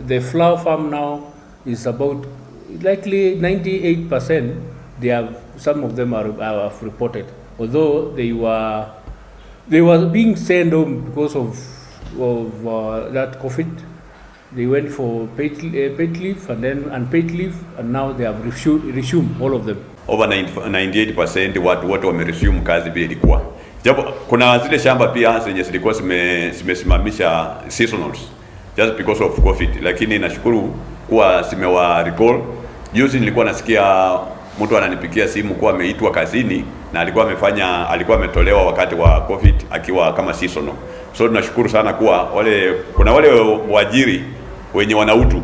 the flower farm now is about likely 98%. Some of them have reported, although they were being sent home because of that COVID. They went for paid leave and then unpaid leave, and now they have resumed all of them. Over 98% watu wameresume kazi vile ilikuwa. Japo kuna zile shamba pia zenye zilikuwa zimesimamisha seasonals just because of COVID, lakini nashukuru kuwa zimewa recall. Juzi nilikuwa nasikia mtu ananipigia simu kuwa ameitwa kazini na alikuwa ametolewa wakati wa COVID akiwa kama seasonal. So tunashukuru sana kuwa kuna wale waajiri wenye wanautu